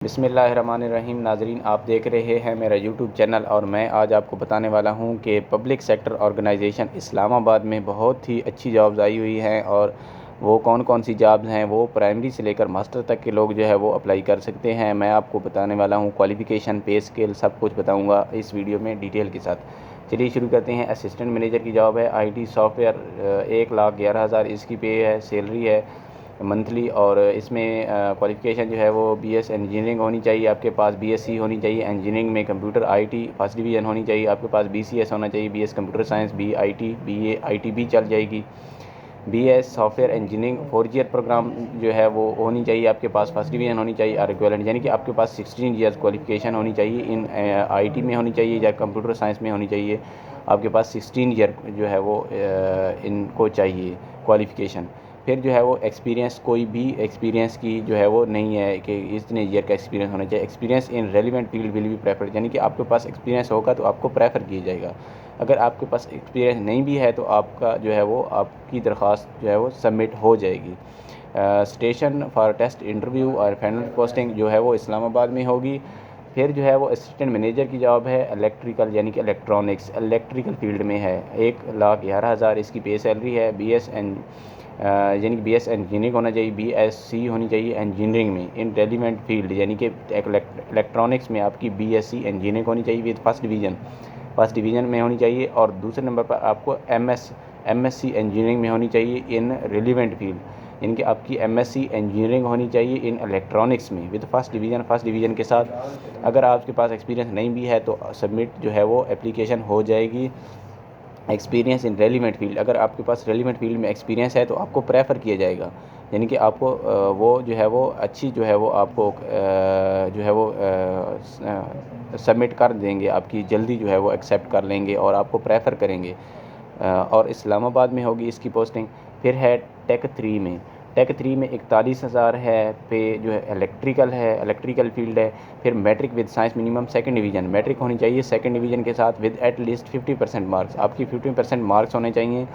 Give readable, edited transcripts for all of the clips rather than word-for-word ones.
बिस्मिल्लाहिर्रहमानिर्रहीम। नाज़रीन, आप देख रहे हैं मेरा यूट्यूब चैनल और मैं आज आपको बताने वाला हूं कि पब्लिक सेक्टर ऑर्गेनाइजेशन इस्लामाबाद में बहुत ही अच्छी जॉब्स आई हुई हैं और वो कौन कौन सी जॉब्स हैं वो प्राइमरी से लेकर मास्टर तक के लोग जो है वो अप्लाई कर सकते हैं। मैं आपको बताने वाला हूं क्वालिफ़िकेशन, पे स्केल, सब कुछ बताऊंगा इस वीडियो में डिटेल के साथ। चलिए शुरू करते हैं। असिस्टेंट मैनेजर की जॉब है, IT सॉफ्टवेयर, 1,11,000 इसकी पे है, सैलरी है मंथली। और इसमें क्वालिफ़िकेशन जो है वो BS इंजीनियरिंग होनी चाहिए, आपके पास BSc होनी चाहिए इंजीनियरिंग में, कंप्यूटर IT फर्स्ट डिवीज़न होनी चाहिए, आपके पास BCS होना चाहिए, BS computer science, BIT, BA IT भी चल जाएगी, BS software engineering 4 year program जो है वो होनी चाहिए, आपके पास फर्स्ट डिवीज़न होनी चाहिए और इक्विवेलेंट, यानी कि आपके पास 16 ईयर्स क्वालिफ़िकेशन होनी चाहिए। इन IT में होनी चाहिए या कंप्यूटर साइंस में होनी चाहिए, आपके पास 16 ईयर जो है वो इनको चाहिए क्वालिफ़िकेशन। फिर जो है वो एक्सपीरियंस, कोई भी एक्सपीरियंस की जो है वो नहीं है कि इतने ईयर का एक्सपीरियंस होना चाहिए। Experience in relevant field will be preferred, यानी कि आपके पास एक्सपीरियंस होगा तो आपको प्रेफर किया जाएगा। अगर आपके पास एक्सपीरियंस नहीं भी है तो आपका जो है वो आपकी दरख्वास्त जो है वो सबमिट हो जाएगी। स्टेशन फॉर टेस्ट इंटरव्यू और फाइनल पोस्टिंग जो है वो इस्लामाबाद में होगी। फिर जो है वो असिस्टेंट मैनेजर की जॉब है, इलेक्ट्रिकल यानी कि इलेक्ट्रॉनिक्स, इलेक्ट्रिकल फील्ड में है, 1,11,000 इसकी पे सैलरी है। यानी कि BS इंजीनियरिंग होना चाहिए, BSc होनी चाहिए इंजीनियरिंग में इन रेलिवेंट फील्ड, यानी कि इलेक्ट्रॉनिक्स में आपकी BSc इंजीनियरिंग होनी चाहिए विद फर्स्ट डिवीज़न में होनी चाहिए। और दूसरे नंबर पर आपको MSc इंजीनियरिंग में होनी चाहिए इन रेलिवेंट फील्ड, यानी कि आपकी MSc इंजीनियरिंग होनी चाहिए इन इलेक्ट्रॉनिक्स में विद फर्स्ट डिवीज़न के साथ। अगर आपके पास एक्सपीरियंस नहीं भी है तो सबमिट जो है वो एप्लीकेशन हो जाएगी। एक्सपीरियंस इन रेलिवेंट फील्ड, अगर आपके पास रेलिवेंट फील्ड में एक्सपीरियंस है तो आपको प्रेफर किया जाएगा, यानी कि आपको वो जो है वो अच्छी जो है वो आपको जो है वो सबमिट कर देंगे, आपकी जल्दी जो है वो एक्सेप्ट कर लेंगे और आपको प्रेफर करेंगे। और इस्लामाबाद में होगी इसकी पोस्टिंग। फिर है टेक 3 में 41,000 है पे, जो है इलेक्ट्रिकल फील्ड है। फिर matric with science minimum second division, matric होनी चाहिए सेकंड डिवीज़न के साथ विद एट लीस्ट 50% मार्क्स, आपकी 50% मार्क्स होने चाहिए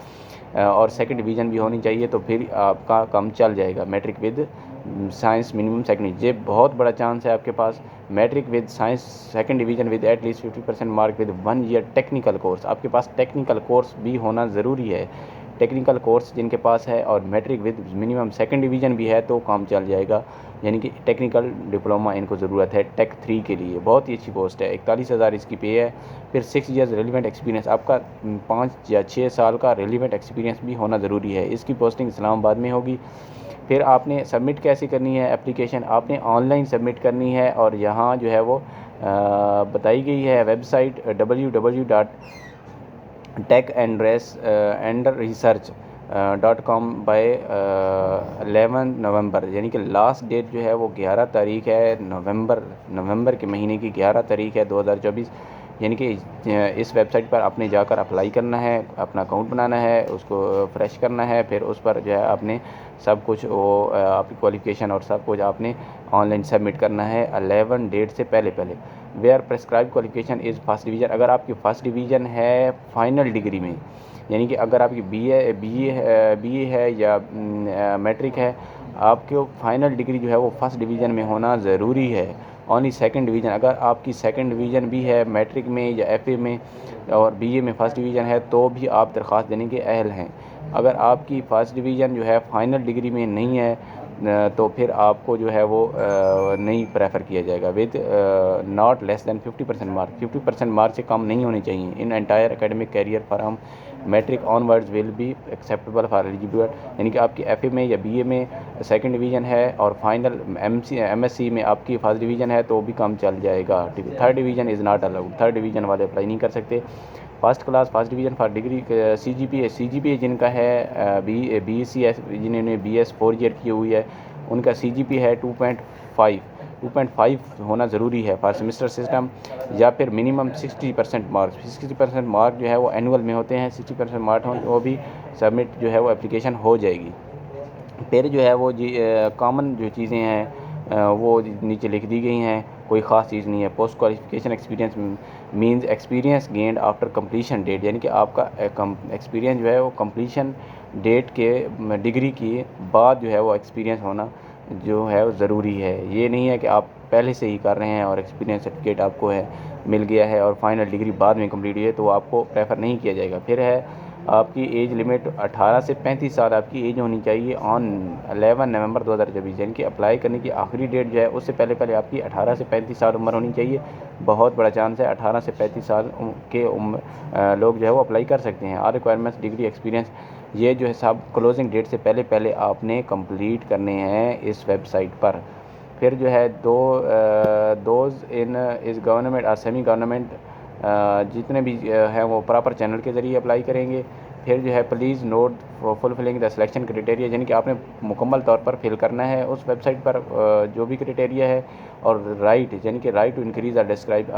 और सेकंड डिवीज़न भी होनी चाहिए, तो फिर आपका काम चल जाएगा। Matric with science minimum second, ये बहुत बड़ा चांस है आपके पास। Matric with science second division with at least 50% mark with 1 year technical course, आपके पास टेक्निकल कोर्स भी होना ज़रूरी है। टेक्निकल कोर्स जिनके पास है और matric with minimum second division भी है तो काम चल जाएगा, यानी कि टेक्निकल डिप्लोमा इनको ज़रूरत है टेक 3 के लिए। बहुत ही अच्छी पोस्ट है, 41,000 इसकी पे है। फिर 6 ईयर्स रेलिवेंट एक्सपीरियंस, आपका 5 या 6 साल का रेलिवेंट एक्सपीरियंस भी होना ज़रूरी है। इसकी पोस्टिंग इस्लामाबाद में होगी। फिर आपने सबमिट कैसे करनी है एप्लीकेशन, आपने ऑनलाइन सबमिट करनी है और यहाँ जो है वो बताई गई है वेबसाइट www.tech&research.com बाय 11 नवंबर, यानी कि लास्ट डेट जो है वो 11 तारीख है, नवंबर के महीने की 11 तारीख है 2024, यानी कि इस वेबसाइट पर आपने जाकर अप्लाई करना है, अपना अकाउंट बनाना है, उसको फ्रेश करना है। फिर उस पर जो है आपने सब कुछ वो आपकी क्वालिफ़िकेशन और सब कुछ आपने ऑनलाइन सबमिट करना है 11 डेट से पहले where prescribe qualification is first division, अगर आपकी फ़र्स्ट डिवीज़न है फाइनल डिग्री में, यानी कि अगर आपकी BA है या मैट्रिक है, आपके फाइनल डिग्री जो है वो फर्स्ट डिवीज़न में होना ज़रूरी है। ओनली सेकंड डिवीज़न, अगर आपकी सेकंड डिवीज़न भी है मैट्रिक में या FA में और BA में फर्स्ट डिवीज़न है तो भी आप दरख्वास्त देने के अहल हैं। अगर आपकी फ़र्स्ट डिवीज़न जो है फाइनल डिग्री में नहीं है तो फिर आपको जो है वो नहीं प्रेफर किया जाएगा with not less than 50% mark, 50% mark से कम नहीं होने चाहिए in entire academic career from matric onwards will be acceptable for eligible, यानी कि आपकी FA में या BA में सेकंड डिवीज़न है और फाइनल MSc में आपकी फर्स्ट डिवीज़न है तो भी कम चल जाएगा। Third division is not allowed, third division वाले अप्लाई नहीं कर सकते। First class first division for degree CGPA जिनका है BSc जिन्होंने BS 4 ईयर की हुई है उनका CGPA है 2.5 होना ज़रूरी है फॉर सेमेस्टर सिस्टम, या फिर मिनिमम 60% मार्क जो है वो एनुअल में होते हैं, 60% मार्क हो वो भी सबमिट जो है वो एप्लीकेशन हो जाएगी। फिर जो है वो कॉमन जो चीज़ें हैं वो नीचे लिख दी गई हैं, कोई ख़ास चीज़ नहीं है। Post qualification experience means experience gained after completion date, यानी कि आपका एक्सपीरियंस जो है वो कंप्लीशन डेट के डिग्री के बाद जो है वो एक्सपीरियंस होना जो है वो ज़रूरी है। ये नहीं है कि आप पहले से ही कर रहे हैं और एक्सपीरियंस सर्टिफिकेट आपको है मिल गया है और फाइनल डिग्री बाद में कंप्लीट हुई है, तो आपको प्रेफर नहीं किया जाएगा। फिर है आपकी एज लिमिट 18 से 35 साल आपकी एज होनी चाहिए ऑन 11 नवंबर 2024, यानी कि अप्लाई करने की आखिरी डेट जो है उससे पहले पहले आपकी 18 से 35 साल उम्र होनी चाहिए। बहुत बड़ा चांस है 18 से 35 साल के लोग जो है वो अप्लाई कर सकते हैं। और रिक्वायरमेंट्स डिग्री एक्सपीरियंस ये जो है सब क्लोजिंग डेट से पहले पहले आपने कंप्लीट करने हैं इस वेबसाइट पर। फिर जो है दोज इन इस गवर्नमेंट और सेमी गवर्नमेंट जितने भी हैं वो प्रॉपर चैनल के ज़रिए अप्लाई करेंगे। फिर जो है please note fulfilling the selection criteria, यानी कि आपने मुकम्मल तौर पर फिल करना है उस वेबसाइट पर जो भी क्राइटेरिया है। और राइट यानी कि राइट टू इंक्रीज़ और डिस्क्राइब,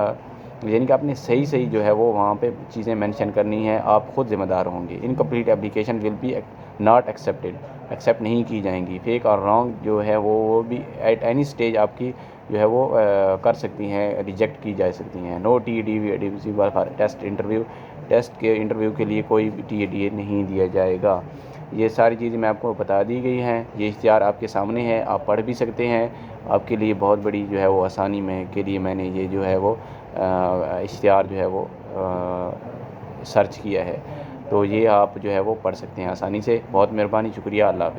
यानी कि आपने सही सही जो है वो वहाँ पे चीज़ें मेंशन करनी है, आप खुद ज़िम्मेदार होंगे। Incomplete application will be not accepted, accept नहीं की जाएंगी। फेक और रॉन्ग जो है वो भी एट एनी स्टेज आपकी जो है वो कर सकती हैं, रिजेक्ट की जा सकती हैं। No TDD for test interview, test के इंटरव्यू के लिए कोई भी TDA नहीं दिया जाएगा। ये सारी चीज़ें मैं आपको बता दी गई हैं, ये इख्तियार आपके सामने है, आप पढ़ भी सकते हैं। आपके लिए बहुत बड़ी जो है वो आसानी में के लिए मैंने ये जो है वो इश्तिहार जो है वो सर्च किया है, तो ये आप जो है वो पढ़ सकते हैं आसानी से। बहुत मेहरबानी, शुक्रिया, अल्लाह हाफ़िज़।